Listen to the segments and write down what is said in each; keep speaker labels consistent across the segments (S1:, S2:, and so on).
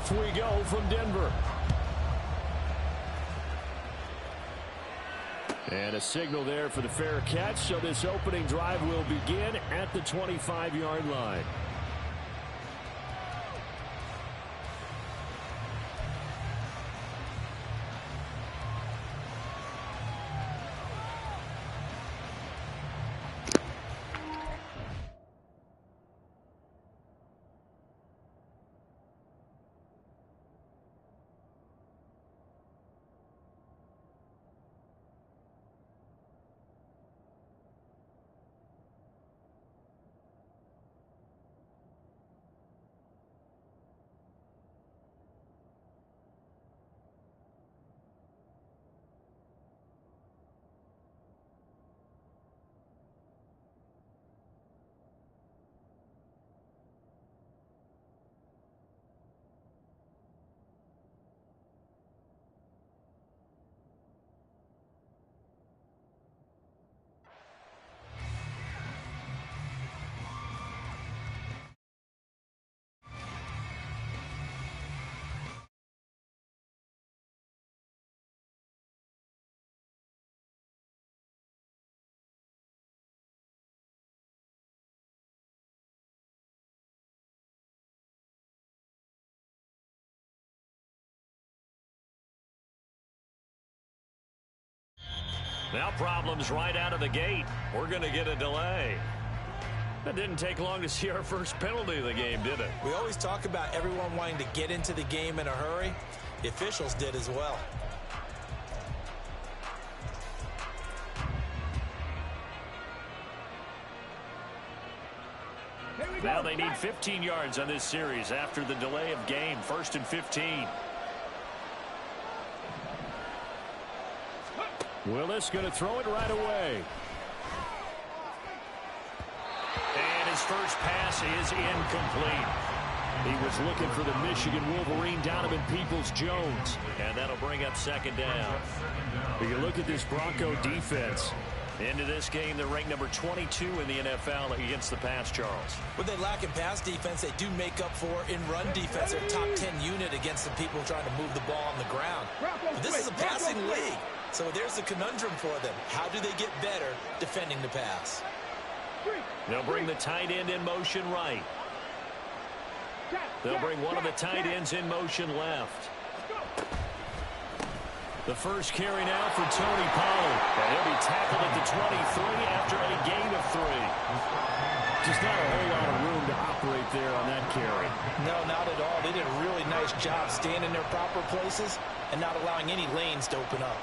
S1: off we go from Denver. And a signal there for the fair catch, so this opening drive will begin at the 25-yard line. Now problems right out of the gate. We're going to get a delay. That didn't take long to see our first penalty of the game, did it?
S2: We always talk about everyone wanting to get into the game in a hurry. The officials did as well.
S1: Now they need 15 yards on this series after the delay of game. 1st and 15. Willis going to throw it right away. And his first pass is incomplete. He was looking for the Michigan Wolverine, Donovan Peoples-Jones. And that'll bring up 2nd down. But you look at this Bronco defense. Into this game, they're ranked number 22 in the NFL against the pass, Charles.
S2: What they lack in pass defense, they do make up for in run defense. They're top 10 unit against the people trying to move the ball on the ground. But this is a passing league. So there's the conundrum for them. How do they get better defending the pass?
S1: They'll bring the tight end in motion right. They'll bring one of the tight ends in motion left. The first carry now for Tony Pollard. And he'll be tackled at the 23 after a gain of 3. Just not a whole lot of room to operate there on that carry.
S2: No, not at all. They did a really nice job staying in their proper places and not allowing any lanes to open up.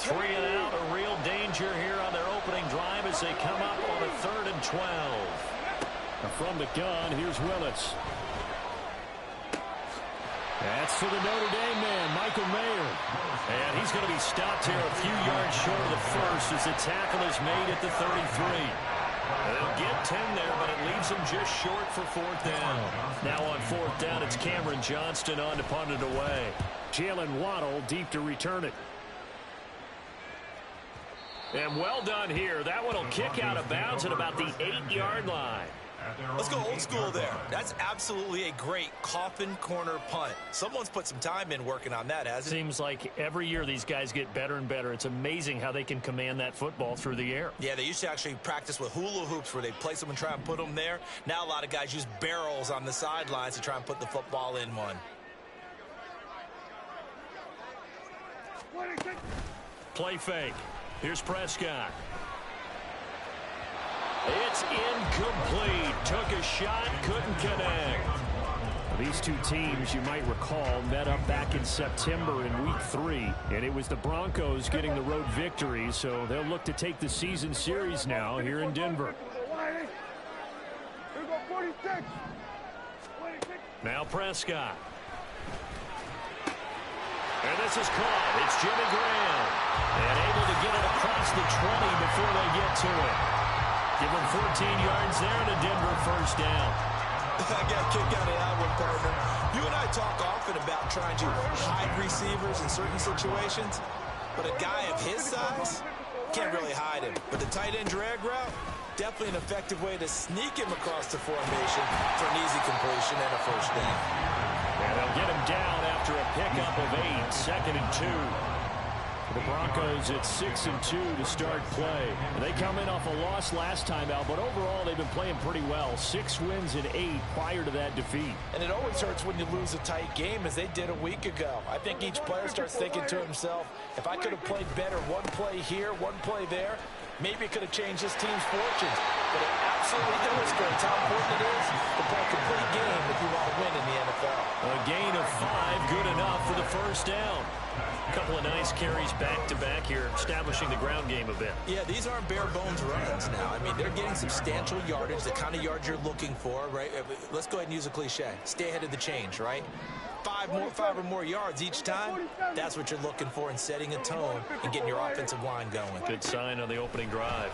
S1: Three and out, a real danger here on their opening drive as they come up on a 3rd and 12. Now from the gun, here's Willis. That's to the Notre Dame man, Michael Mayer. And he's going to be stopped here a few yards short of the first as the tackle is made at the 33. They'll get 10 there, but it leaves them just short for 4th down. Now on 4th down, it's Cameron Johnston on to punt it away. Jalen Waddle deep to return it. And well done here. That one will kick out of bounds at about the 8-yard line.
S2: Let's go old school there. That's absolutely a great coffin corner punt. Someone's put some time in working on that, hasn't it?
S1: Seems like every year these guys get better and better. It's amazing how they can command that football through the air.
S2: Yeah, they used to actually practice with hula hoops where they place them and try and put them there. Now a lot of guys use barrels on the sidelines to try and put the football in one.
S1: Play fake. Here's Prescott. It's incomplete. Took a shot, couldn't connect. These two teams, you might recall, met up back in September in Week 3, and it was the Broncos getting the road victory, so they'll look to take the season series now here in Denver. Now Prescott. And this is caught. It's Jimmy Graham. And able to get it across the 20 before they get to it. Give him 14 yards there and a Denver first down.
S2: I got a kick out of that one, partner. You and I talk often about trying to hide receivers in certain situations. But a guy of his size can't really hide him. But the tight end drag route, definitely an effective way to sneak him across the formation for an easy completion and a first down.
S1: And they'll get him down after a pickup of 8, 2nd and 2. The Broncos at 6-2 to start play. They come in off a loss last time out, but overall they've been playing pretty well. 6 wins and 8 prior to that defeat.
S2: And it always hurts when you lose a tight game, as they did a week ago. I think each player starts thinking to himself, if I could have played better one play here, one play there, maybe it could have changed this team's fortunes. But it absolutely illustrates how important it is to play a complete game if you want to win in the NFL.
S1: A gain of 5, good enough for the first down. A couple of nice carries back-to-back here, establishing the ground game a bit.
S2: Yeah, these aren't bare-bones runs now. I mean, they're getting substantial yardage, the kind of yards you're looking for, right? Let's go ahead and use a cliche. Stay ahead of the change, right? 5 or more yards each time, that's what you're looking for in setting a tone and getting your offensive line going.
S1: Good sign on the opening drive.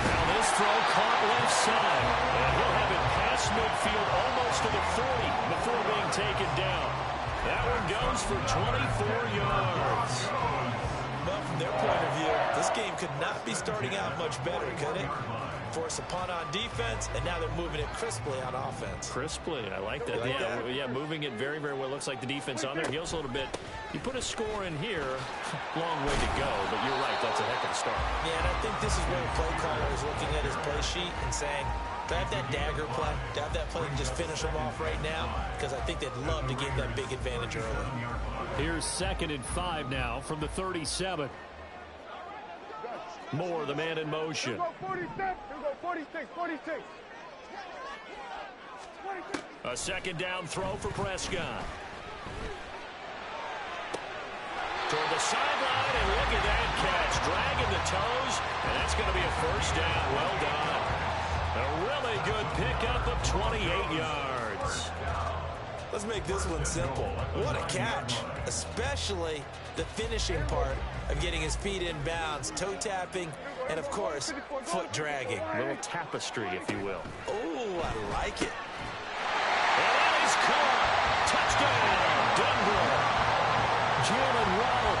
S1: Now this throw caught left side, and he'll have it past midfield almost to the 40 before being taken down. That one goes for 24 yards.
S2: Well, from their point of view, this game could not be starting out much better, could it? Force a punt on defense, and now they're moving it crisply on offense.
S1: Crisply, I like that. Yeah, moving it very, very well. Looks like the defense on their heels a little bit. You put a score in here, long way to go, but you're right, that's a heck of a start.
S2: Yeah, and I think this is where the play caller is looking at his play sheet and saying, do I have that dagger play? Do I have that play and just finish them off right now? Because I think they'd love to get that big advantage early.
S1: Here's 2nd and 5 now from the 37. Moore, the man in motion.
S3: Here we go 46, 46.
S1: A 2nd down throw for Prescott. Toward the sideline, and look at that catch. Dragging the toes, and that's going to be a first down. Well done. A really good pickup of 28 yards.
S2: Let's make this one simple. What a catch, especially the finishing part of getting his feet in bounds, toe tapping, and of course, foot dragging.
S1: A little tapestry, if you will.
S2: Oh, I like it.
S1: And that is caught. Touchdown, Denver. Jalen Waddle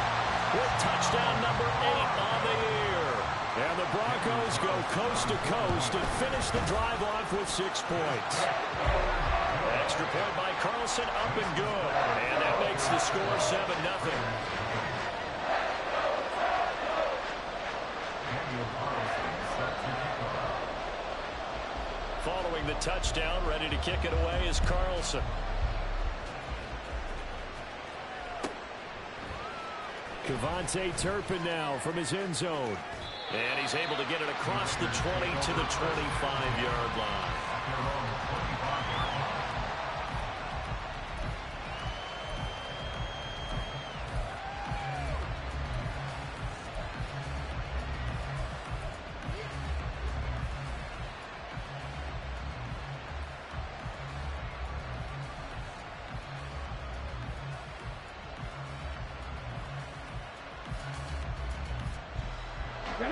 S1: with touchdown number 8 on the year. And the Broncos go coast to coast and finish the drive off with 6 points. Extra point by Carlson, up and good. And that makes the score 7-0. Following the touchdown, ready to kick it away is Carlson. Kevontae Turpin now from his end zone. And he's able to get it across the 20 to the 25-yard line.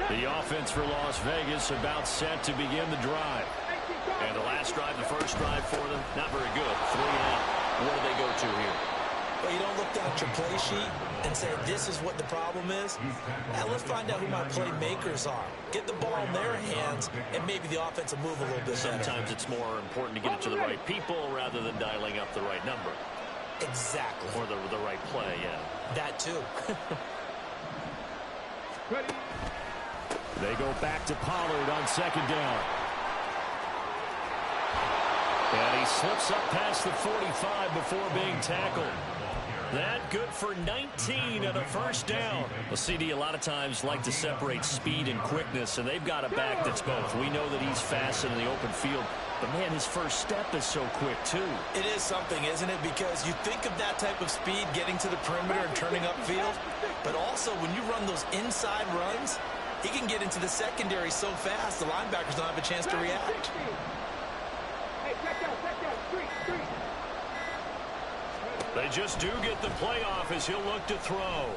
S1: The offense for Las Vegas about set to begin the drive. And the last drive, the first drive for them, not very good. 3 out. What do they go to here?
S2: Well, you don't look down at your play sheet and say, this is what the problem is. Now, let's find out who my playmakers are. Get the ball in their hands, and maybe the offense will move a little bit better.
S1: Sometimes it's more important to get it to the right people rather than dialing up the right number.
S2: Exactly.
S1: Or the right play, yeah.
S2: That, too.
S1: They go back to Pollard on 2nd down. And he slips up past the 45 before being tackled. That good for 19 and a first down. Well, CD a lot of times like to separate speed and quickness, and they've got a back that's both. We know that he's fast in the open field, but, man, his first step is so quick, too.
S2: It is something, isn't it? Because you think of that type of speed getting to the perimeter and turning upfield, but also when you run those inside runs, he can get into the secondary so fast, the linebackers don't have a chance to react.
S1: They just do get the playoff as he'll look to throw.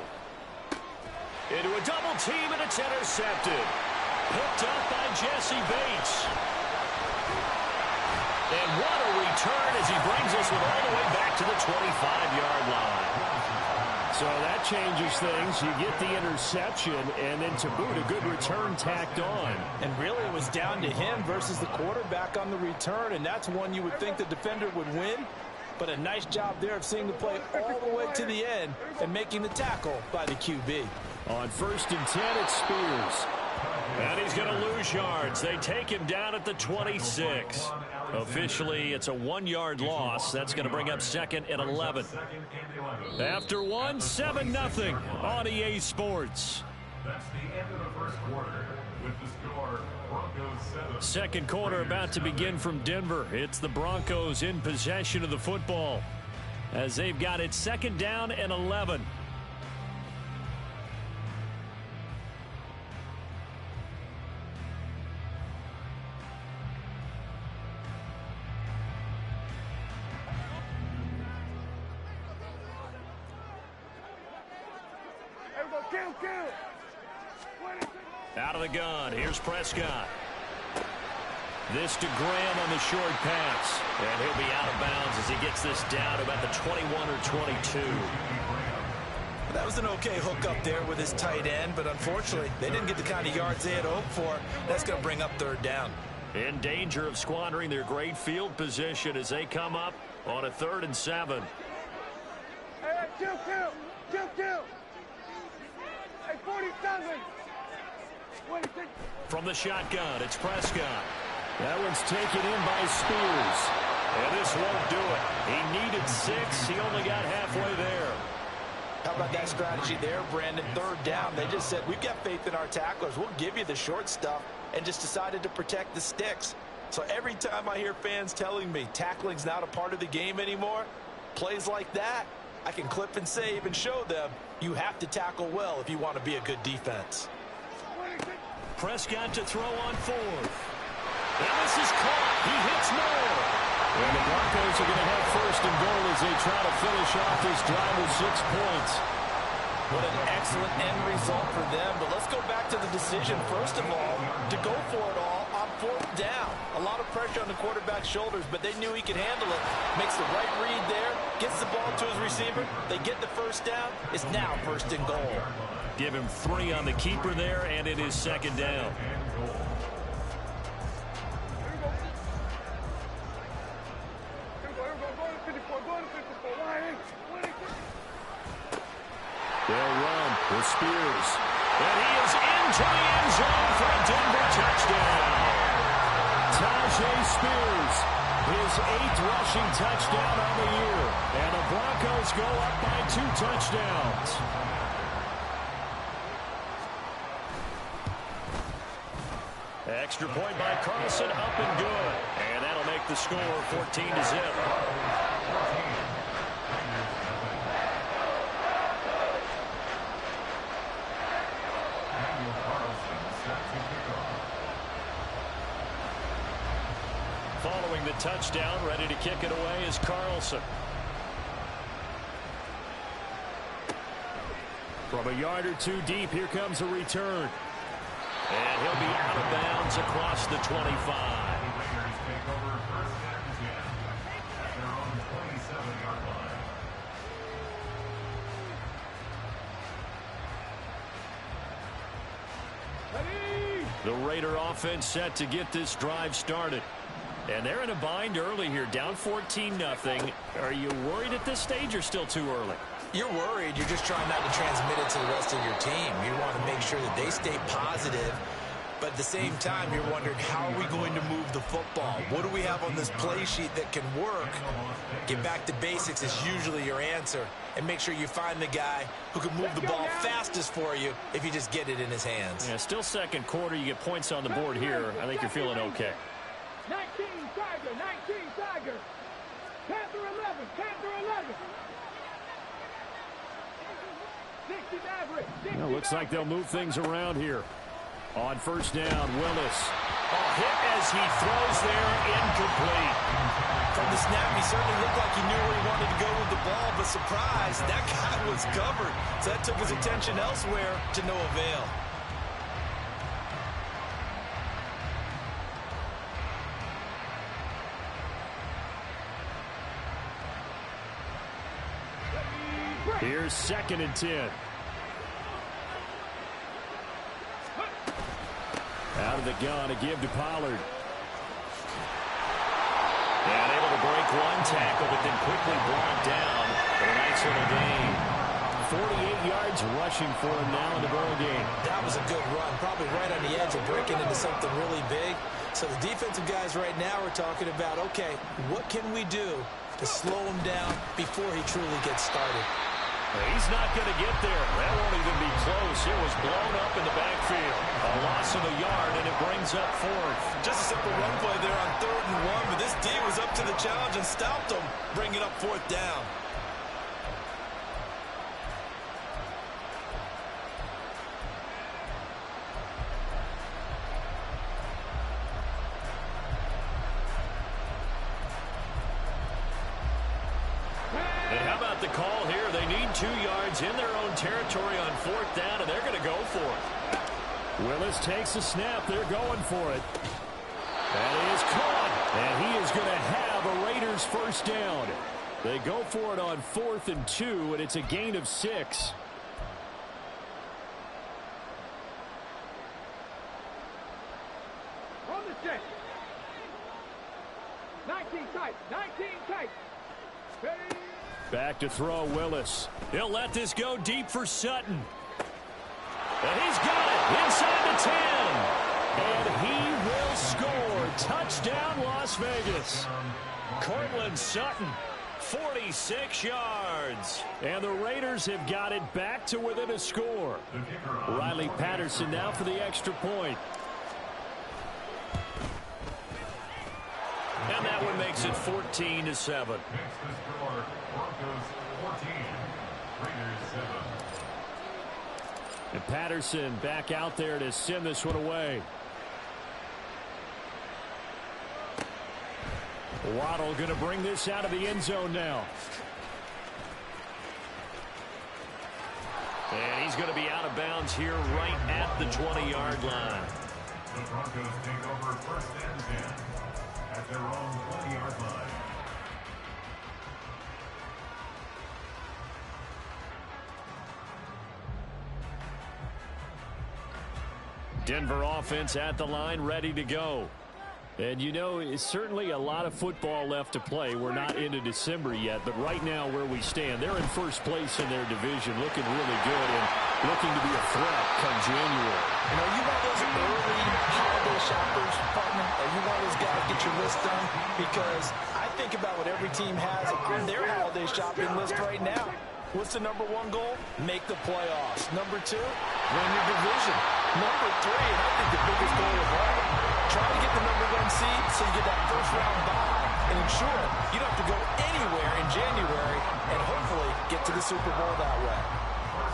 S1: Into a double team, and it's intercepted. Picked up by Jesse Bates. And what a return as he brings us all the way back to the 25-yard line. So that changes things. You get the interception, and then to boot, a good return tacked on.
S2: And really, it was down to him versus the quarterback on the return, and that's one you would think the defender would win. But a nice job there of seeing the play all the way to the end and making the tackle by the QB.
S1: On 1st and 10, it's Spears. And he's going to lose yards. They take him down at the 26. Officially, it's a 1-yard loss. That's going to bring up 2nd and 11. After 7-0 on EA Sports.
S4: That's the end of the first quarter with the score Broncos 7.
S1: Second quarter about to begin from Denver. It's the Broncos in possession of the football as they've got it 2nd down and 11. Out of the gun, here's Prescott. This to Graham on the short pass. And he'll be out of bounds as he gets this down to about the 21 or 22.
S2: That was an okay hook up there with his tight end, but unfortunately, they didn't get the kind of yards they had hoped for. That's going to bring up 3rd down.
S1: In danger of squandering their great field position as they come up on a 3rd and 7.
S3: Hey, kill. Hey, 47.
S1: From the shotgun, it's Prescott. That one's taken in by Spears. And this won't do it. He needed 6. He only got halfway there.
S2: How about that strategy there, Brandon? 3rd down. They just said, we've got faith in our tacklers. We'll give you the short stuff, and just decided to protect the sticks. So every time I hear fans telling me tackling's not a part of the game anymore, plays like that, I can clip and save and show them you have to tackle well if you want to be a good defense.
S1: Prescott to throw on 4th. And this is caught. He hits Moore. And the Broncos are going to have 1st and goal as they try to finish off this drive with 6 points.
S2: What an excellent end result for them. But let's go back to the decision, first of all, to go for it all on 4th down. A lot of pressure on the quarterback's shoulders, but they knew he could handle it. Makes the right read there, gets the ball to his receiver. They get the 1st down. It's now 1st and goal.
S1: Give him 3 on the keeper there, and it is 2nd down. They'll run with Spears. And he is into the end zone for a Denver touchdown. Tajay Spears, his 8th rushing touchdown on the year. And the Broncos go up by 2 touchdowns. Extra point by Carlson, up and good. And that'll make the score 14-0. Following the touchdown, ready to kick it away is Carlson. From a yard or 2 deep, here comes a return. And he'll be out of bounds across the 25. The Raider offense set to get this drive started. And they're in a bind early here, down 14-0. Are you worried at this stage or still too early?
S2: You're worried. You're just trying not to transmit it to the rest of your team. You want to make sure that they stay positive. But at the same time, you're wondering, how are we going to move the football? What do we have on this play sheet that can work? Get back to basics is usually your answer. And make sure you find the guy who can move the ball fastest for you if you just get it in his hands.
S1: Yeah, still second quarter. You get points on the board here. I think you're feeling okay.
S3: 19 Tiger, 19 Tiger. Panther 11, Panther 11. 60 average.
S1: Well, looks like they'll move things around here. On first down, Willis. A hit as he throws there, incomplete.
S2: From the snap, he certainly looked like he knew where he wanted to go with the ball, but surprise, that guy was covered. So that took his attention elsewhere to no avail.
S1: Here's 2nd and 10. Out of the gun, a give to Pollard. And able to break one tackle, but then quickly brought down for a nice little gain. 48 yards rushing for him now in the ball game.
S2: That was a good run, probably right on the edge of breaking into something really big. So the defensive guys right now are talking about, okay, what can we do to slow him down before he truly gets started?
S1: He's not going to get there. That won't even be close. It was blown up in the backfield. A loss of a yard, and it brings up 4th.
S2: Just a simple run play there on 3rd and 1, but this D was up to the challenge and stopped him, bringing up 4th down.
S1: And how about the call here? They need 2 yards in their own territory on 4th down, and they're going to go for it. Willis takes the snap. They're going for it. That is caught, and he is going to have a Raiders 1st down. They go for it on 4th and 2, and it's a gain of 6.
S3: On the set. 19 tight. 19 tight. Ready.
S1: Back to throw, Willis. He'll let this go deep for Sutton. And he's got it inside the 10. And he will score. Touchdown, Las Vegas. Cortland Sutton, 46 yards. And the Raiders have got it back to within a score. Riley Patterson now for the extra point. And that one makes it 14-7.
S4: Next to score, Broncos 14, Raiders 7.
S1: And Patterson back out there to send this one away. Waddle going to bring this out of the end zone now. And he's going to be out of bounds here right at the 20-yard line.
S4: The Broncos take over 1st and 10 at their own 20-yard line.
S1: Denver offense at the line, ready to go. And, you know, it's certainly a lot of football left to play. We're not into December yet, but right now where we stand, they're in 1st place in their division, looking really good and looking to be a threat come January.
S2: You know, you one of those early holiday shoppers, partner, or you one of those guys get your list done? Because I think about what every team has on their holiday shopping list right now. What's the #1 goal? Make the playoffs. #2, win your division. #3, and I think the biggest goal of all, try to get the #1 seed so you get that 1st-round bye and ensure you don't have to go anywhere in January and hopefully get to the Super Bowl that way.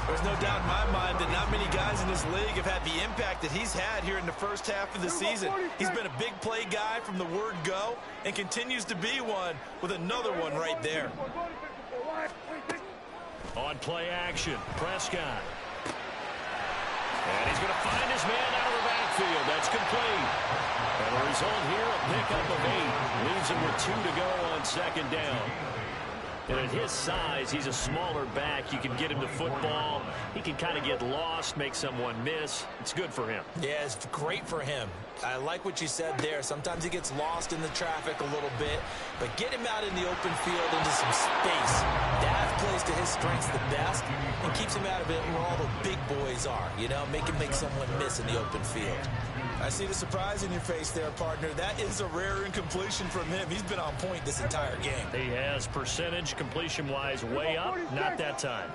S2: There's no doubt in my mind that not many guys in this league have had the impact that he's had here in the 1st half of the season. He's been a big play guy from the word go and continues to be one with another one right there.
S1: On play action, Prescott. And he's going to find his man out of the backfield. That's complete. And the result here, a pickup of 8. Leaves him with 2 to go on 2nd down. And at his size, he's a smaller back. You can get him to football. He can kind of get lost, make someone miss. It's good for him.
S2: Yeah, it's great for him. I like what you said there. Sometimes he gets lost in the traffic a little bit, but get him out in the open field into some space. That plays to his strengths the best and keeps him out of it where all the big boys are. You know, make him make someone miss in the open field. I see the surprise in your face there, partner. That is a rare incompletion from him. He's been on point this entire game.
S1: He has percentage completion-wise way up. Not that time.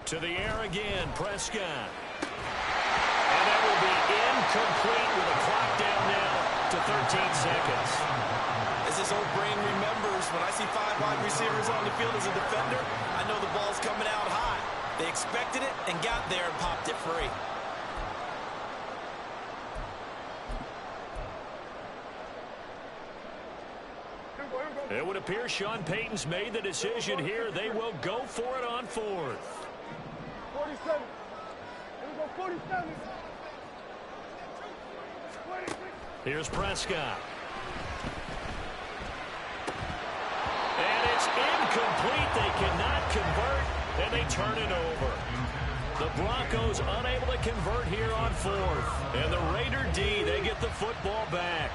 S1: To the air again, Prescott. And that will be incomplete with a clock down now to 13 seconds.
S2: As this old brain remembers, when I see 5 wide receivers on the field as a defender, I know the ball's coming out high. They expected it and got there and popped it free.
S1: It would appear Sean Payton's made the decision here. They will go for it on 4th.
S3: 47. Here we go, 47.
S1: Here's Prescott. And it's incomplete. They cannot convert, and they turn it over. The Broncos unable to convert here on fourth. And the Raider D, they get the football back.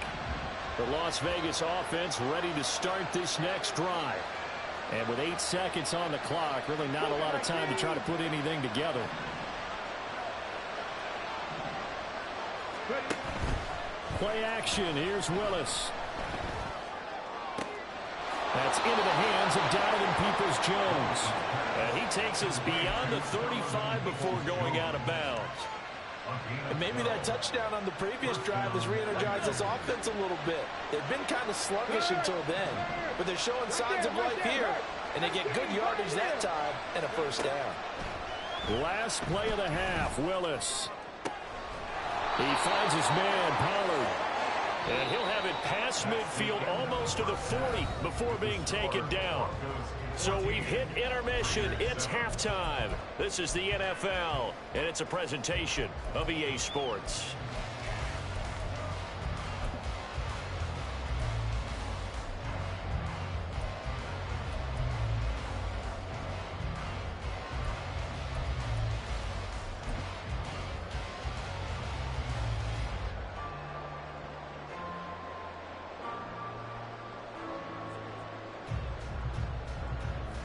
S1: The Las Vegas offense ready to start this next drive. And with 8 seconds on the clock, really not a lot of time to try to put anything together. Play action. Here's Willis. That's into the hands of Donovan Peoples-Jones. And he takes us beyond the 35 before going out of bounds.
S2: And maybe that touchdown on the previous drive has re-energized this offense a little bit. They've been kind of sluggish until then, but they're showing signs of life here, and they get good yardage that time and a first down.
S1: Last play of the half, Willis. He finds his man, Pollard. And he'll have it past midfield almost to the 40 before being taken down. So we've hit intermission. It's halftime. This is the NFL, and it's a presentation of EA Sports.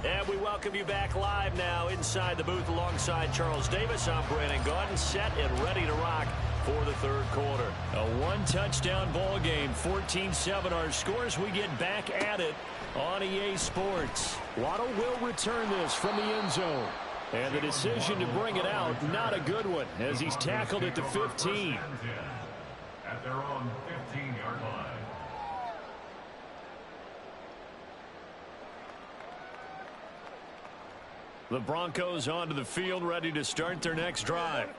S1: And we welcome you back live now inside the booth alongside Charles Davis. I'm Brandon Gaudin, set and ready to rock for the third quarter. A one-touchdown ball game, 14-7 our scores. We get back at it on EA Sports. Waddle will return this from the end zone. And the decision to bring it out, not a good one, as he's tackled at the 15.
S4: At their own 15-yard line.
S1: The Broncos onto the field, ready to start their next drive.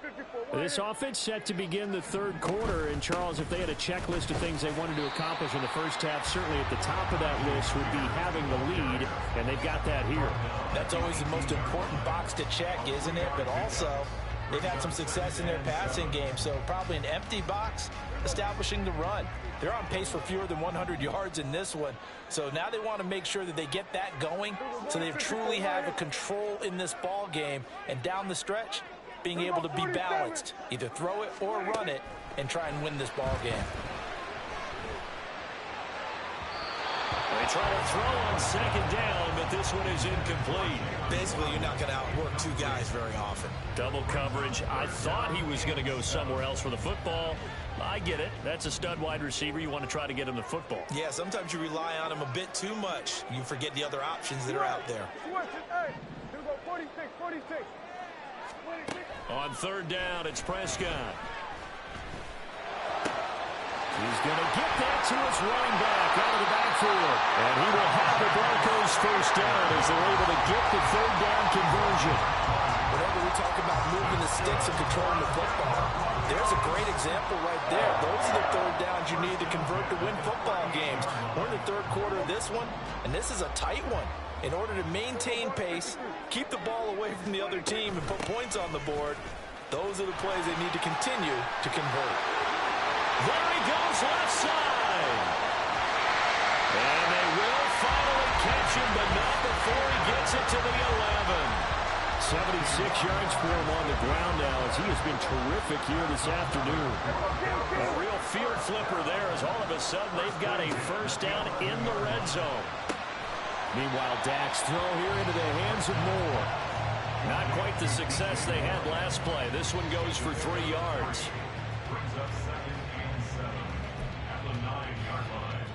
S1: This offense set to begin the third quarter. And, Charles, if they had a checklist of things they wanted to accomplish in the first half, certainly at the top of that list would be having the lead, and they've got that here.
S2: That's always the most important box to check, isn't it? But also, they've had some success in their passing game, so probably an empty box establishing the run. They're on pace for fewer than 100 yards in this one. So now they want to make sure that they get that going so they truly have a control in this ball game. And down the stretch, being able to be balanced. Either throw it or run it and try and win this ball game.
S1: They try to throw on second down, but this one is incomplete.
S2: Basically, you're not going to outwork two guys very often.
S1: Double coverage. I thought he was going to go somewhere else for the football. I get it. That's a stud wide receiver. You want to try to get him the football.
S2: Yeah, sometimes you rely on him a bit too much. You forget the other options that are out there.
S1: On third down, it's Prescott. He's going to get that to his running back out of the backfield. And he will have the Broncos first down as they're able to get the third down conversion.
S2: Whenever we talk about moving the sticks and controlling the football, there's a great example right there. Those are the third downs you need to convert to win football games. We're in the third quarter of this one, and this is a tight one. In order to maintain pace, keep the ball away from the other team, and put points on the board, those are the plays they need to continue to convert.
S1: There he goes, left side. And they will finally catch him, but not before he gets it to the 11. 76 yards for him on the ground now, as he has been terrific here this afternoon. A real field flipper there, as all of a sudden they've got a first down in the red zone. Meanwhile, Dak's throw here into the hands of Moore. Not quite the success they had last play. This one goes for 3 yards.
S4: Brings up 2nd and 7 at the 9-yard line.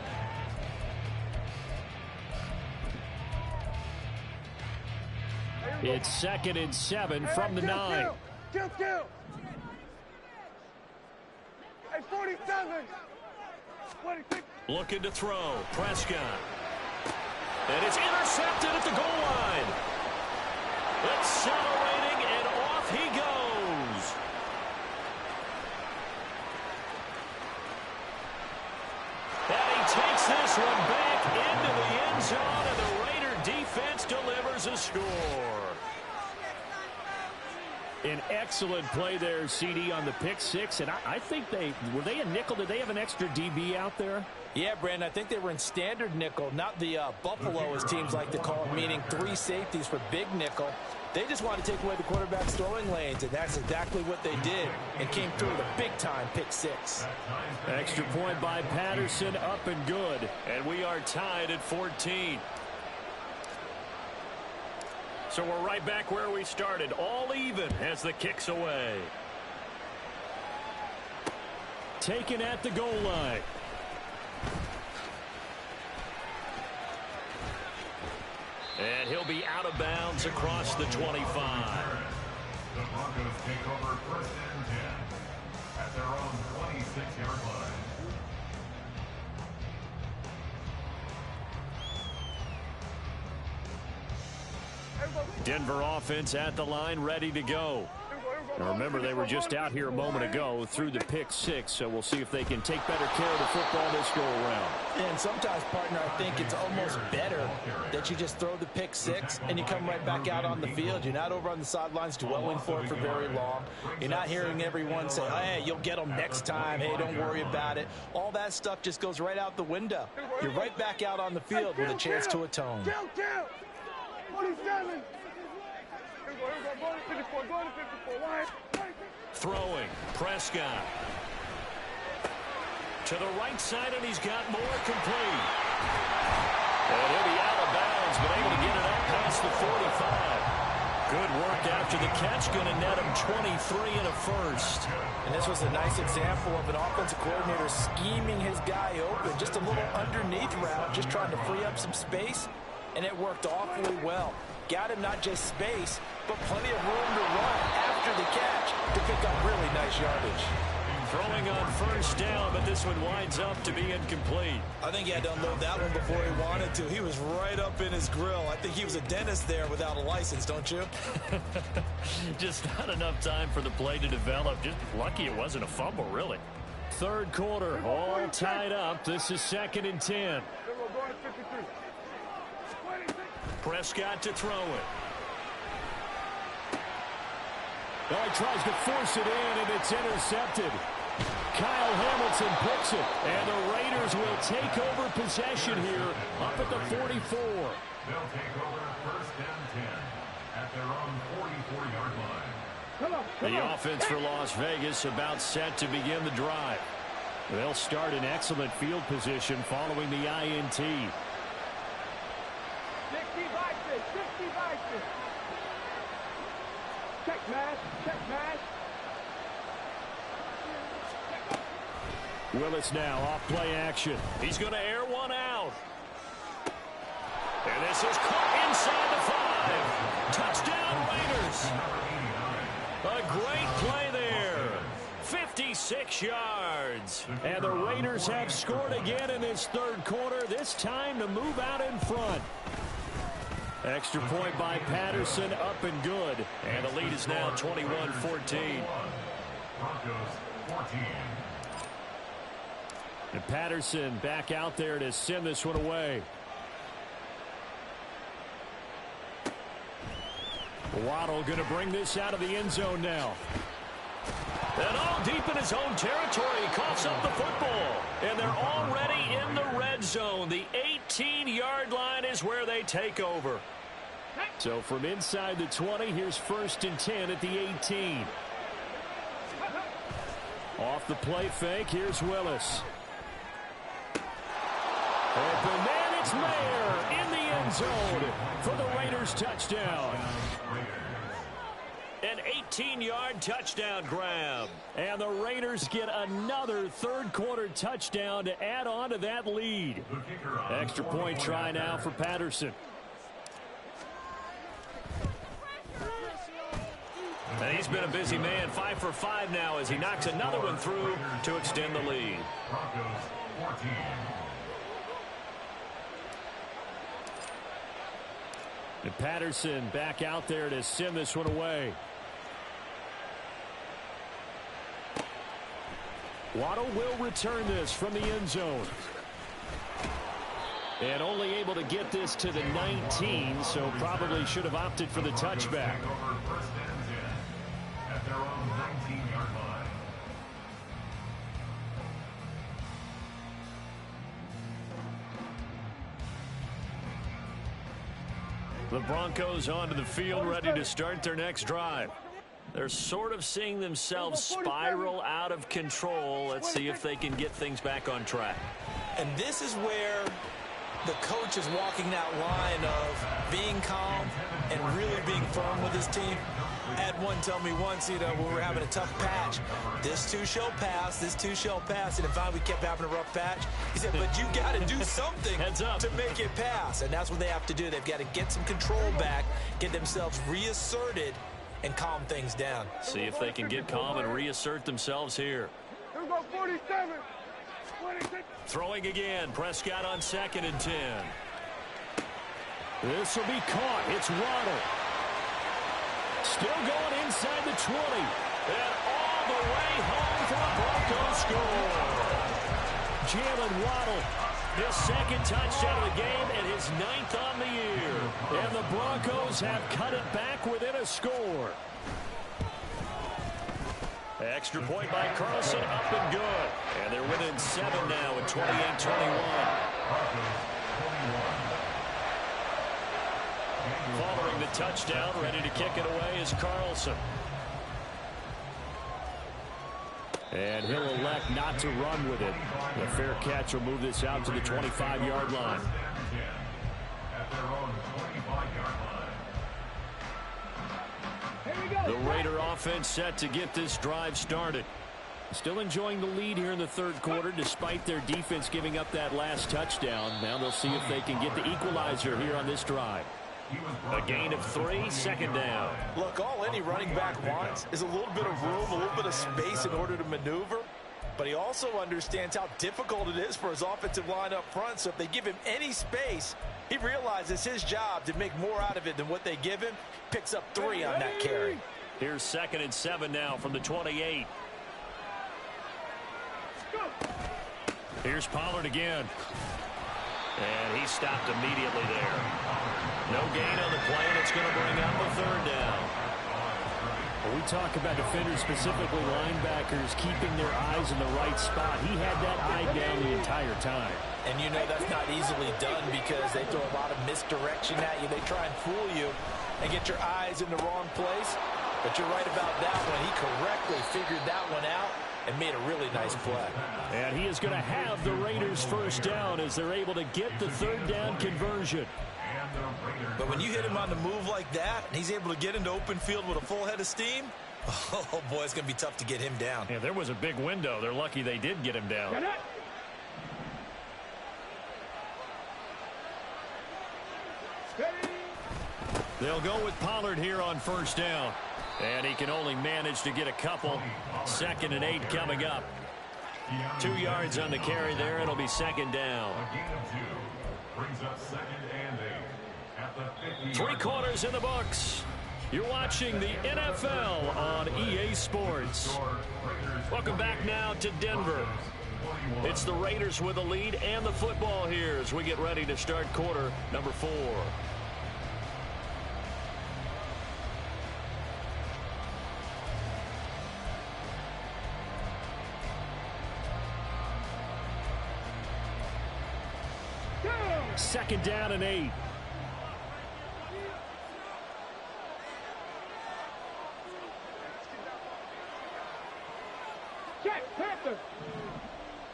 S1: It's 2nd and 7 from the 9.
S3: Kill. Hey, 47. 26.
S1: Looking to throw. Prescott. And it's intercepted at the goal line. Accelerating, and off he goes. And he takes this one back into the end zone, and the Raider defense delivers a score. An excellent play there, CD, on the pick six. And I think were they a nickel? Did they have an extra DB out there?
S2: Yeah, Brandon, I think they were in standard nickel, not the Buffalo, as teams like to call it, meaning 3 safeties for big nickel. They just want to take away the quarterback's throwing lanes, and that's exactly what they did, and came through with a big-time pick six.
S1: Extra point by Patterson, up and good. And we are tied at 14. So we're right back where we started, all even as the kick's away. Taken at the goal line. And he'll be out of bounds across the 25.
S4: The Broncos take over first and 10 at their own 26-yard line.
S1: Denver offense at the line, ready to go. Now remember, they were just out here a moment ago through the pick six, so we'll see if they can take better care of the football this go around.
S2: And sometimes, partner, I think it's almost better that you just throw the pick six and you come right back out on the field. You're not over on the sidelines dwelling for it for very long. You're not hearing everyone say, hey, you'll get them next time. Hey, don't worry about it. All that stuff just goes right out the window. You're right back out on the field with a chance to atone.
S3: 47.
S1: Throwing, Prescott. To the right side, and he's got more complete. And he'll be out of bounds, but able to get it up past the 45. Good work after the catch, going to net him 23 and a first.
S2: And this was a nice example of an offensive coordinator scheming his guy open. Just a little underneath route, just trying to free up some space, and it worked awfully well. Got him not just space, but plenty of room to run after the catch to pick up really nice yardage.
S1: Throwing on first down, but this one winds up to be incomplete.
S2: I think he had to unload that one before he wanted to. He was right up in his grill. I think he was a dentist there without a license, don't you?
S1: Just not enough time for the play to develop. Just lucky it wasn't a fumble, really. Third quarter, all tied up. This is 2nd and 10. Prescott to throw it. Oh, he tries to force it in, and it's intercepted. Kyle Hamilton picks it, and the Raiders will take over possession here up at the 44.
S4: They'll take over first and 10 at their own 44-yard line.
S1: The offense for Las Vegas about set to begin the drive. They'll start in excellent field position following the INT.
S3: 60 boxes. Check match.
S1: Willis now off play action. He's going to air one out. And this is caught inside the 5. Touchdown Raiders. A great play there. 56 yards. And the Raiders have scored again in this third quarter, this time to move out in front. Extra point by Patterson, up and good. And the lead is now 21-14.
S4: Broncos 14.
S1: And Patterson back out there to send this one away. Waddle going to bring this out of the end zone now. And all deep in his own territory, he coughs up the football. And they're already in the red zone. The 18-yard line is where they take over. So from inside the 20, here's 1st and 10 at the 18. Off the play fake, here's Willis. Open man, it's Mayer in the end zone for the Raiders touchdown. An 18-yard touchdown grab. And the Raiders get another third quarter touchdown to add on to that lead. Extra point try now for Patterson. And he's been a busy man, 5 for 5 now as he knocks another one through to extend the lead.
S4: Broncos 14.
S1: And Patterson back out there to send this one away. Waddle will return this from the end zone. And only able to get this to the 19, so probably should have opted for the touchback. The Broncos onto the field, ready to start their next drive. They're sort of seeing themselves spiral out of control. Let's see if they can get things back on track.
S2: And this is where the coach is walking that line of being calm and really being firm with his team. I had one tell me once, when we were having a tough patch, this too shall pass, this too shall pass. And if we kept having a rough patch, he said, but you got to do something to make it pass. And that's what they have to do. They've got to get some control back, get themselves reasserted, and calm things down.
S1: See if they can get calm and reassert themselves here.
S3: Here we go, 47. 26.
S1: Throwing again. Prescott on 2nd and 10. This will be caught. It's Waddle. Still going inside the 20. And all the way home for a Broncos score. Jalen Waddle, his 2nd touchdown of the game and his 9th on the year. And the Broncos have cut it back within a score. Extra point by Carlson, up and good. And they're within 7 now at 28-21. Following the touchdown, ready to kick it away is Carlson. And he'll elect not to run with it. The fair catch will move this out to the 25-yard line. The Raider offense set to get this drive started. Still enjoying the lead here in the 3rd quarter despite their defense giving up that last touchdown. Now they'll see if they can get the equalizer here on this drive. A gain of 3, 2nd down.
S2: Look, all any running back wants is a little bit of room, a little bit of space in order to maneuver. But he also understands how difficult it is for his offensive line up front. So if they give him any space, he realizes his job to make more out of it than what they give him. Picks up 3 on that carry.
S1: Here's 2nd and 7 now from the 28. Here's Pollard again. And he stopped immediately there. No gain on the play, and it's going to bring up a 3rd down. When we talk about defenders, specifically linebackers, keeping their eyes in the right spot, he had that eye down the entire time.
S2: And you know that's not easily done because they throw a lot of misdirection at you. They try and fool you and get your eyes in the wrong place. But you're right about that one. He correctly figured that one out and made a really nice play.
S1: And he is going to have the Raiders' 1st down as they're able to get the 3rd down conversion.
S2: But when you hit him on the move like that, and he's able to get into open field with a full head of steam, oh, boy, it's going to be tough to get him down.
S1: Yeah, there was a big window. They're lucky they did get him down. They'll go with Pollard here on 1st down. And he can only manage to get a couple. 2nd and 8 coming up. 2 yards on the carry there. It'll be 2nd down.
S4: Brings up 2nd and 8 at the
S1: 3 quarters in the books. You're watching the NFL on EA Sports. Welcome back now to Denver. It's the Raiders with the lead and the football here as we get ready to start quarter number 4. Second down and 8.
S3: Check, Panther.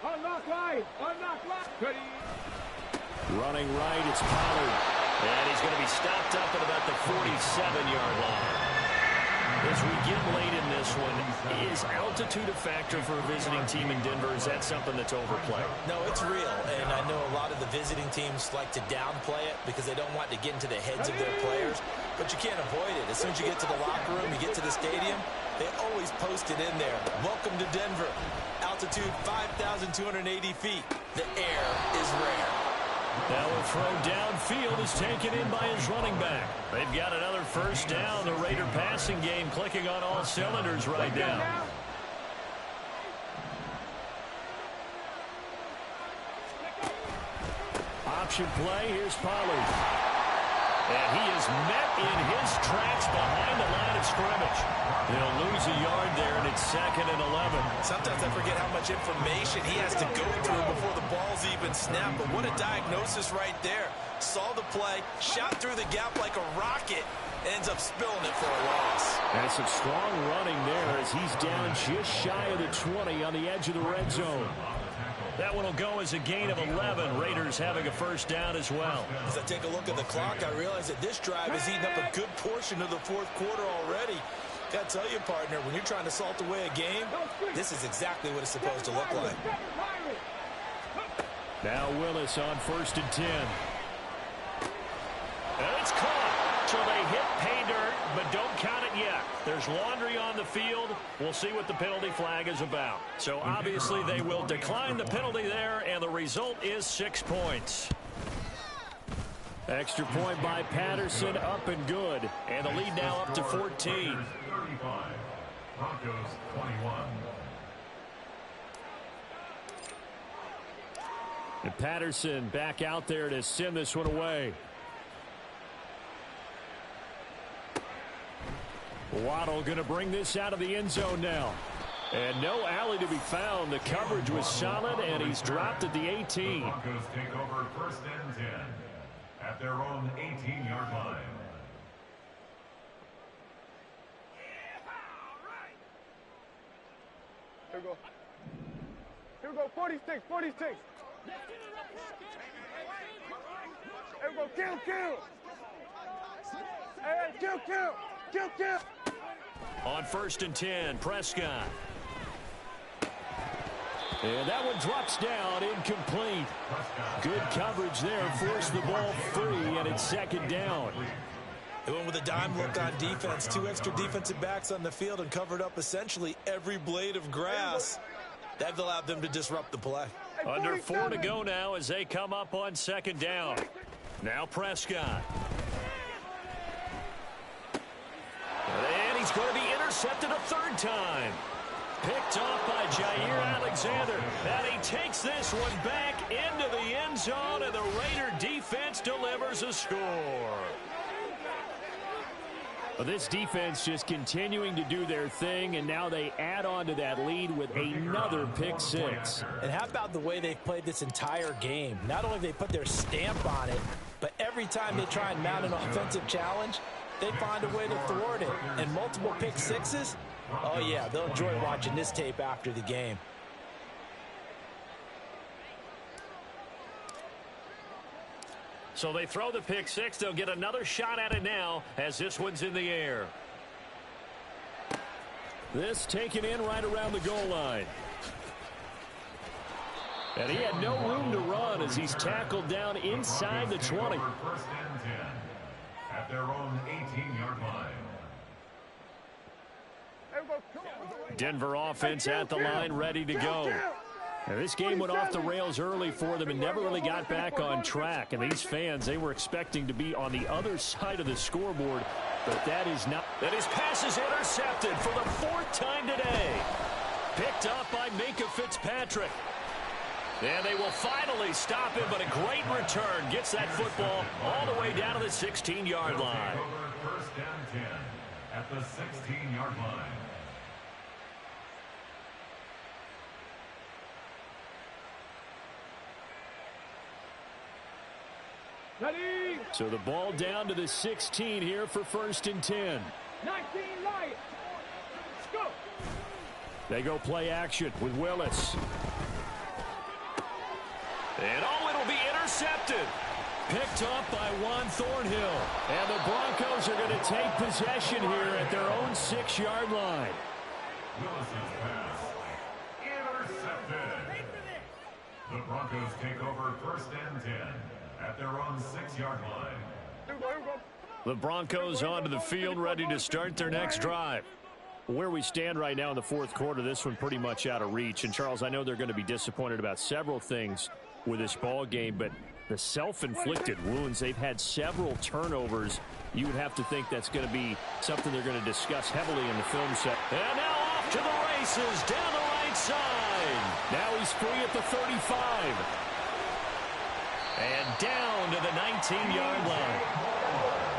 S3: Unlock line. Unlock line.
S1: Running right, it's Pollard. And he's going to be stopped up at about the 47-yard line. As we get late in this one, is altitude a factor for a visiting team in Denver? Is that something that's overplayed?
S2: No, it's real. And I know a lot of the visiting teams like to downplay it because they don't want to get into the heads of their players. But you can't avoid it. As soon as you get to the locker room, you get to the stadium, they always post it in there. Welcome to Denver. Altitude 5,280 feet. The air is rare.
S1: Now a throw downfield is taken in by his running back. They've got another 1st down. The Raider passing game clicking on all cylinders right now. Option play. Here's Pollard. And he is met in his tracks behind the line of scrimmage. They'll lose a yard there, and it's 2nd and 11.
S2: Sometimes I forget how much information he has to go through before the ball's even snapped. But what a diagnosis right there. Saw the play, shot through the gap like a rocket, ends up spilling it for a loss.
S1: And some strong running there as he's down just shy of the 20 on the edge of the red zone. That one will go as a gain of 11. Raiders having a first down as well.
S2: As I take a look at the clock, I realize that this drive has eaten up a good portion of the fourth quarter already. Got to tell you, partner, when you're trying to salt away a game, this is exactly what it's supposed to look like.
S1: Now Willis on 1st and 10. And it's caught. So they hit pay dirt, but don't count it yet. There's laundry on the field. We'll see what the penalty flag is about. So obviously they will decline the penalty there, and the result is 6 points. Extra point by Patterson, up and good. And the lead now up to 14.
S4: 35. Broncos 21.
S1: And Patterson back out there to send this one away. Waddle going to bring this out of the end zone now. And no alley to be found. The coverage was solid, and he's dropped at the 18.
S4: The Broncos take over 1st and 10 at their own 18-yard line.
S3: Here we go. Here we go. 46, 46. Here we go. Kill. Hey, kill.
S1: On 1st and 10, Prescott. And that one drops down, incomplete. Good coverage there, forced the ball free, and it's 2nd down.
S2: They went with a dime look on defense. 2 extra defensive backs on the field and covered up essentially every blade of grass. That allowed them to disrupt the play.
S1: Under 4 to go now as they come up on 2nd down. Now Prescott. And he's going to be intercepted a 3rd time. Picked off by Jair Alexander. And he takes this one back into the end zone, and the Raider defense delivers a score. Well, this defense just continuing to do their thing, and now they add on to that lead with another pick 6.
S2: And how about the way they've played this entire game? Not only have they put their stamp on it, but every time they try and mount an offensive challenge, they find a way to thwart it. And multiple pick 6s? Oh, yeah, they'll enjoy watching this tape after the game.
S1: So they throw the pick 6. They'll get another shot at it now as this one's in the air. This taken in right around the goal line. And he had no room to run as he's tackled down inside the 20.
S4: 1st and 10 at their own 18-yard line.
S1: Denver offense at the line, ready to go. Now, this game went off the rails early for them and never really got back on track. And these fans, they were expecting to be on the other side of the scoreboard, but that is not. And his pass is intercepted for the 4th time today. Picked up by Minka Fitzpatrick. And they will finally stop him, but a great return gets that football all the way down to the 16-yard line.
S4: 1st and 10 at the 16-yard line.
S3: Ready.
S1: So the ball down to the 16 here for 1st and 10.
S3: 19 Lions. Go.
S1: They go play action with Willis. And it'll be intercepted. Picked up by Juan Thornhill. And the Broncos are going to take possession here at their own 6-yard line.
S4: Willis's pass intercepted. The Broncos take over 1st and 10 at their own 6-yard line.
S1: The Broncos onto the field, ready to start their next drive. Where we stand right now in the 4th quarter, this one pretty much out of reach. And, Charles, I know they're going to be disappointed about several things with this ball game, but the self-inflicted wounds, they've had several turnovers. You would have to think that's going to be something they're going to discuss heavily in the film set. And now off to the races down the right side. Now he's free at the 35. And down to the 19-yard line.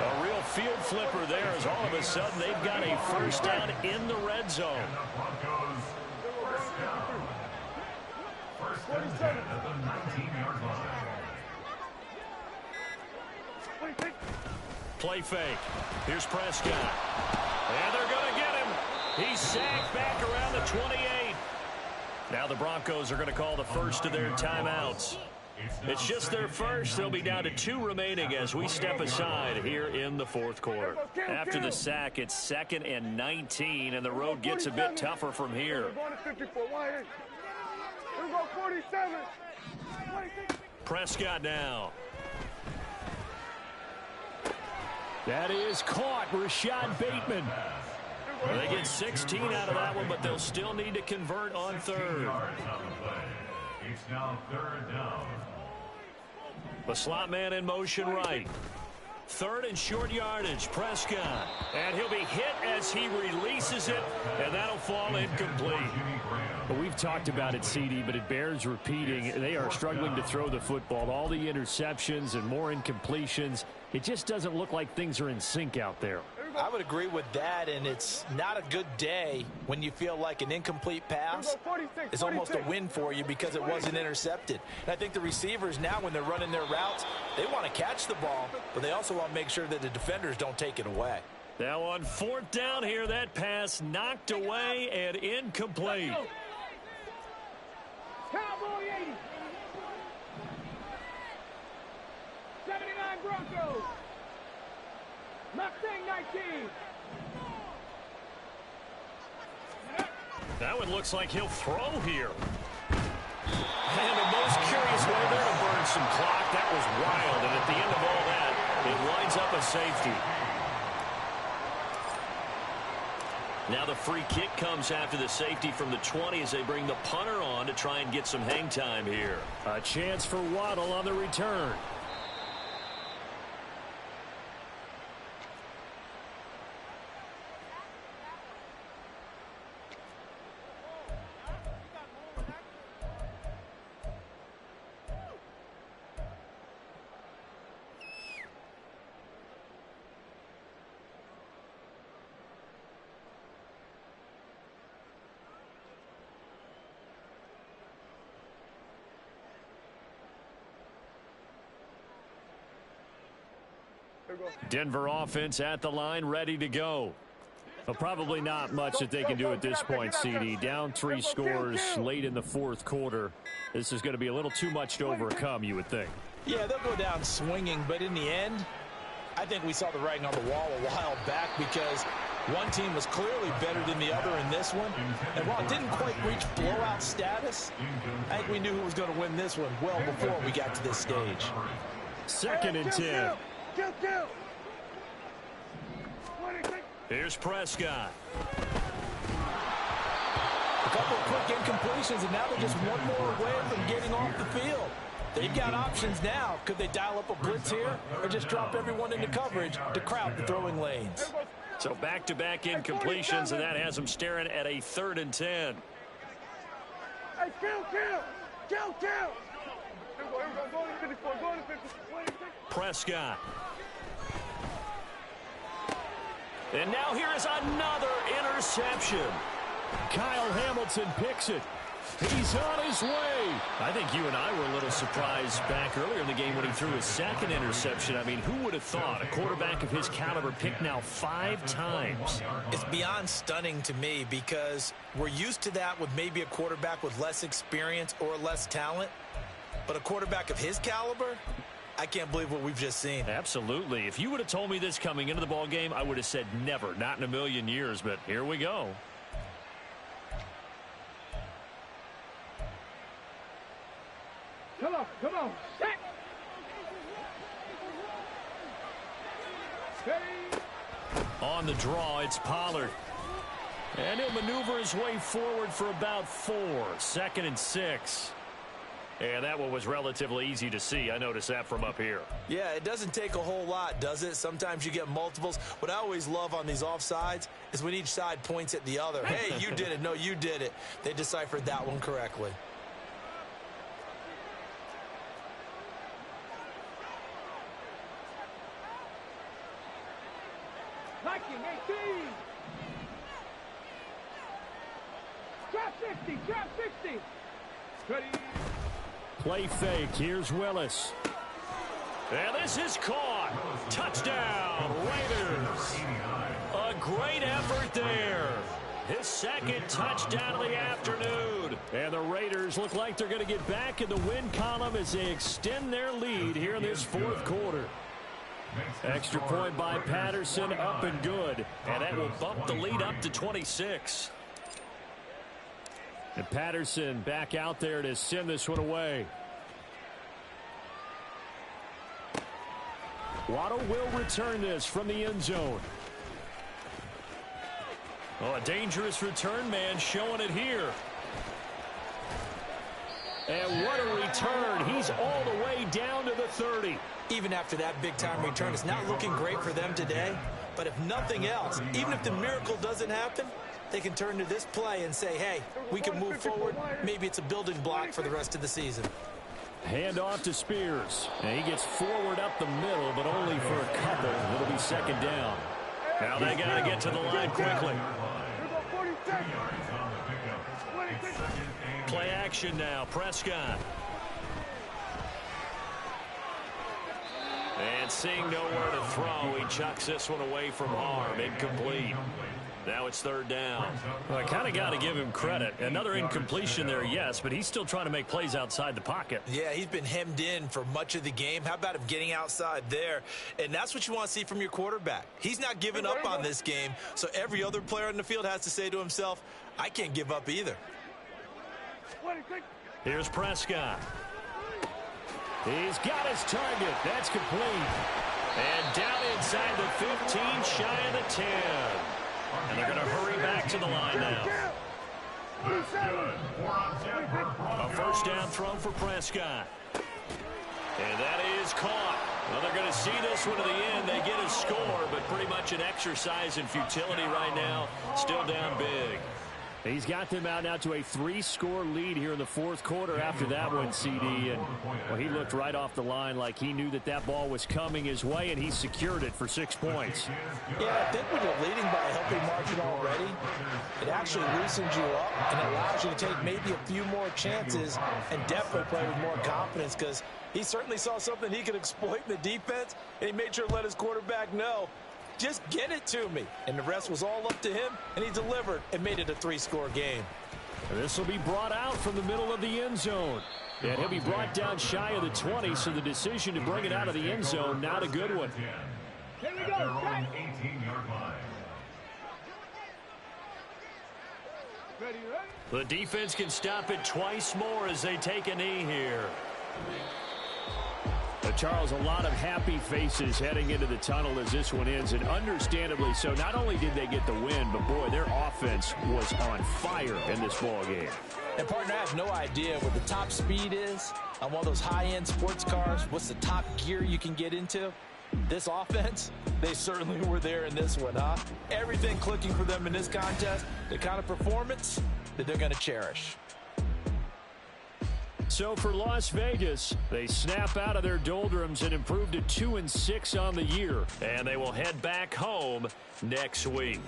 S1: A real field flipper there as all of a sudden they've got a first down in the red zone.
S4: And the Broncos first down. First and 10 at the 19-yard line.
S1: Play fake. Here's Prescott. And they're going to get him. He's sacked back around the 28. Now the Broncos are going to call the first of their timeouts. It's just their first. They'll be down to 2 remaining as we step aside here in the fourth quarter. After the sack, it's 2nd and 19, and the road gets a bit tougher from here. Prescott now. That is caught. Rashad Bateman. They get 16 out of that one, but they'll still need to convert on third.
S4: It's now third down.
S1: The slot man in motion right. Third and short yardage. Prescott. And he'll be hit as he releases it, and that'll fall incomplete.
S5: Well, we've talked about it, CD, but it bears repeating. They are struggling to throw the football. All the interceptions and more incompletions. It just doesn't look like things are in sync out there.
S2: I would agree with that, and it's not a good day when you feel like an incomplete pass is almost a win for you because it wasn't intercepted. And I think the receivers now, when they're running their routes, they want to catch the ball, but they also want to make sure that the defenders don't take it away.
S1: Now on 4th down here, that pass knocked away and incomplete.
S3: Cowboy 80. 79 Broncos. Mustang 19.
S1: That one looks like he'll throw here. And the most curious way there to burn some clock. That was wild. And at the end of all that, it lines up a safety. Now the free kick comes after the safety from the 20 as they bring the punter on to try and get some hang time here.
S5: A chance for Waddle on the return.
S1: Denver offense at the line, ready to go.
S5: Well, probably not much that they can do at this point, CD. Down 3 scores late in the fourth quarter. This is going to be a little too much to overcome, you would think.
S2: Yeah, they'll go down swinging, but in the end, I think we saw the writing on the wall a while back because one team was clearly better than the other in this one. And while it didn't quite reach blowout status, I think we knew who was going to win this one well before we got to this stage.
S5: 2nd and 10.
S1: Here's Prescott.
S2: A couple of quick incompletions, and now they're just one more away from getting off the field. They've got options now. Could they dial up a blitz here or just drop everyone into coverage to crowd the throwing lanes?
S1: So back-to-back incompletions, and that has them staring at a 3rd and 10.
S3: Hey, kill.
S1: Prescott. And now here is another interception.
S5: Kyle Hamilton picks it. He's on his way.
S1: I think you and I were a little surprised back earlier in the game when he threw his 2nd interception. I mean, who would have thought a quarterback of his caliber picked now 5 times?
S2: It's beyond stunning to me because we're used to that with maybe a quarterback with less experience or less talent. But a quarterback of his caliber, I can't believe what we've just seen.
S1: Absolutely. If you would have told me this coming into the ball game, I would have said never, not in a million years. But here we go.
S3: Come on. Set.
S1: On the draw, it's Pollard. And he'll maneuver his way forward for about 4. 2nd and 6. And that one was relatively easy to see. I noticed that from up here.
S2: Yeah, it doesn't take a whole lot, does it? Sometimes you get multiples. What I always love on these offsides is when each side points at the other. Hey, you did it. No, you did it. They deciphered that one correctly.
S3: 60, trap 60. Ready.
S5: Play fake. Here's Willis.
S1: And this is caught. Touchdown, Raiders. A great effort there. His second touchdown of the afternoon.
S5: And the Raiders look like they're going to get back in the win column as they extend their lead here in this fourth quarter. Extra point by Patterson, up and good.
S1: And that will bump the lead up to 26.
S5: And Patterson back out there to send this one away. Waddle will return this from the end zone.
S1: Oh, a dangerous return man showing it here.
S5: And what a return. He's all the way down to the 30.
S2: Even after that big-time return, it's not looking great for them today. But if nothing else, even if the miracle doesn't happen, they can turn to this play and say, hey, we can move forward. Maybe it's a building block for the rest of the season.
S5: Hand off to Spears. And he gets forward up the middle, but only for a couple. It'll be second down.
S1: Now they got to get to the line quickly. Play action now. Prescott. And seeing nowhere to throw, he chucks this one away from harm. Incomplete. Now it's third down.
S5: Well, I kind of got to give him credit. Another incompletion there, yes, but he's still trying to make plays outside the pocket.
S2: Yeah, he's been hemmed in for much of the game. How about him getting outside there? And that's what you want to see from your quarterback. He's not giving up on this game, so every other player on the field has to say to himself, I can't give up either.
S1: Here's Prescott.
S5: He's got his target. That's complete.
S1: And down inside the 15, shy of the 10. And they're going to hurry back to the line now. A first down throw for Prescott. And that is caught. Well, they're going to see this one to the end. They get a score, but pretty much an exercise in futility right now. Still down big.
S5: He's got them out now to a 3-score lead here in the fourth quarter after that one, CD. And well, he looked right off the line like he knew that that ball was coming his way, and he secured it for 6 points.
S2: Yeah, I think when you're leading by a healthy margin already, it actually loosens you up and allows you to take maybe a few more chances and definitely play with more confidence, because he certainly saw something he could exploit in the defense, and he made sure to let his quarterback know, just get it to me. And the rest was all up to him, and he delivered and made it a 3-score game.
S5: And this will be brought out from the middle of the end zone. And he'll be brought down shy of the 20, so the decision to bring it out of the end zone, not a good one.
S3: Here we go.
S4: 18-yard line.
S3: Ready.
S1: The defense can stop it twice more as they take a knee here.
S5: Charles, a lot of happy faces heading into the tunnel as this one ends, and understandably so. Not only did they get the win, but boy, their offense was on fire in this ball game.
S2: And partner, I have no idea what the top speed is on one of those high-end sports cars. What's the top gear you can get into? This offense, they certainly were there in this one, huh? Everything clicking for them in this contest, the kind of performance that they're going to cherish.
S5: So for Las Vegas, they snap out of their doldrums and improve to 2-6 on the year.
S1: And they will head back home next week.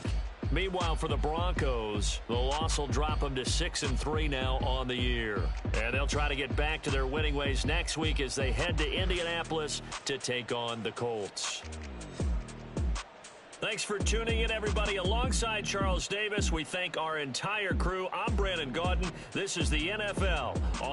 S1: Meanwhile, for the Broncos, the loss will drop them to 6-3 now on the year. And they'll try to get back to their winning ways next week as they head to Indianapolis to take on the Colts. Thanks for tuning in, everybody. Alongside Charles Davis, we thank our entire crew. I'm Brandon Gaudin. This is the NFL on